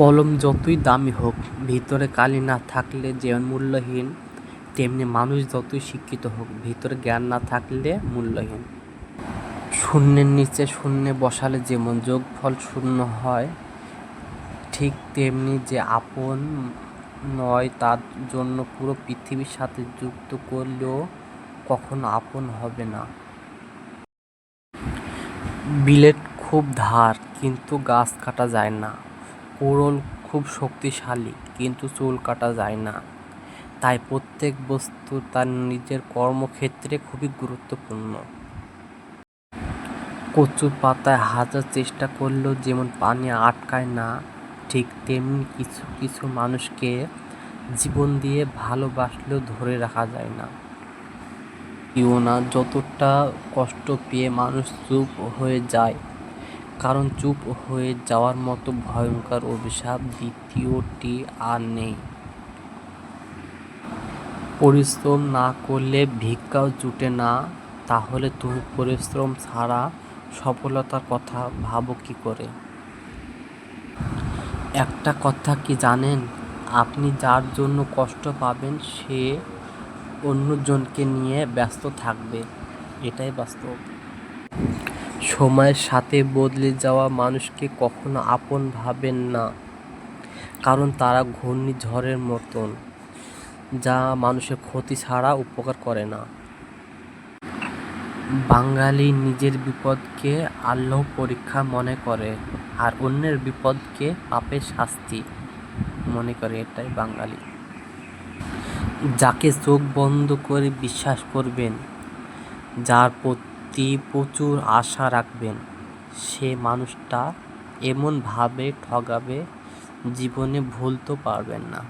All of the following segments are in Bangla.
কলম যতই দামি হোক, ভিতরে কালি না থাকলে যেমন মূল্যহীন, তেমনি মানুষ যতই শিক্ষিত হোক, ভিতরে জ্ঞান না থাকলে মূল্যহীন। শূন্যের নিচে শূন্যে বসালে যেমন যোগফল শূন্য হয়, ঠিক তেমনি যে আপন নয় তার জন্য পুরো পৃথিবীর সাথে যুক্ত করলেও কখনো আপন হবে না। বিলেট খুব ধার, কিন্তু গাছ কাটা যায় না। কুড়োল খুব শক্তিশালী, কিন্তু চুল কাটা যায় না। তাই প্রত্যেক বস্তু তার নিজের কর্মক্ষেত্রে খুবই গুরুত্বপূর্ণ। কচু পাতায় হাজার চেষ্টা করলেও যেমন পানি আটকায় না, ঠিক তেমনি কিছু কিছু মানুষকে জীবন দিয়ে ভালোবাসলেও ধরে রাখা যায় না। না যতটা কষ্ট পেয়ে মানুষ চুপ হয়ে যায়, কারণ চুপ হয়ে যাওয়ার মতো ভয়ঙ্কর অভিশাপ দ্বিতীয়টি আর নেই। পরিশ্রম না করলে ভিক্ষাও জুটে না, তাহলে তুমি পরিশ্রম ছাড়া সফলতার কথা ভাবো কি করে? একটা কথা কি জানেন, আপনি যার জন্য কষ্ট পাবেন সে অন্যজনকে নিয়ে ব্যস্ত থাকবে, এটাই বাস্তব। সময়ের সাথে বদলে যাওয়া মানুষকে কখনো আপন ভাবেন না, কারণ তারা ঘূর্ণিঝড়ের মতন, যা মানুষের ক্ষতি ছাড়া উপকার করে না। বাঙালি নিজের বিপদকে আল্লাহর পরীক্ষা মনে করে, আর অন্যের বিপদকে পাপের শাস্তি মনে করে, এটাই বাঙালি। যাকে চোখ বন্ধ করে বিশ্বাস করবেন, যার প্রতি প্রচুর আশা রাখবেন, সে মানুষটা এমনভাবে ঠকাবে জীবনে ভুলতে পারবেন না।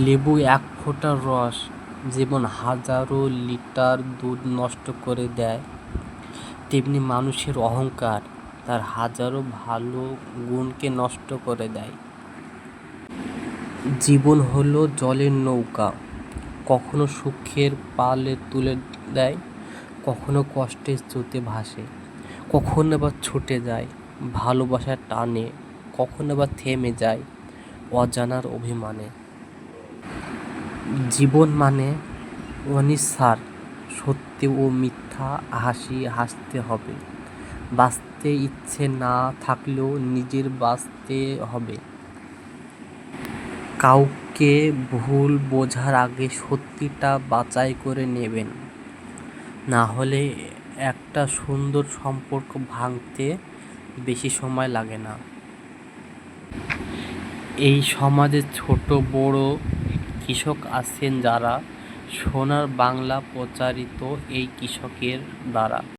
লেবু এক ফোঁটা রস যেমন হাজারো লিটার দুধ নষ্ট করে দেয়, তেমনি মানুষের অহংকার তার হাজারো ভালো গুণকে নষ্ট করে দেয়। জীবন হলো জলের নৌকা, কখনো সুখের পালে তুলে দেয়, কখনো কষ্টের স্রোতে ভাসে, কখনো আবার ছুটে যায় ভালোবাসার টানে, কখনো আবার থেমে যায় অজানার অভিমানে। জীবন মানে অনিচ্ছার সত্য ও মিথ্যা হাসি হাসতে হবে, বাঁচতে ইচ্ছে না থাকলেও নিজের বাঁচতে হবে। কাউকে ভুল বোঝার আগে সত্যিটা বাছাই করে নেবেন, না হলে একটা সুন্দর সম্পর্ক ভাঙতে বেশি সময় লাগে না। এই সমাজে ছোট বড় কৃষক আছেন যারা সোনার বাংলা প্রচারিত এই কৃষকের দ্বারা।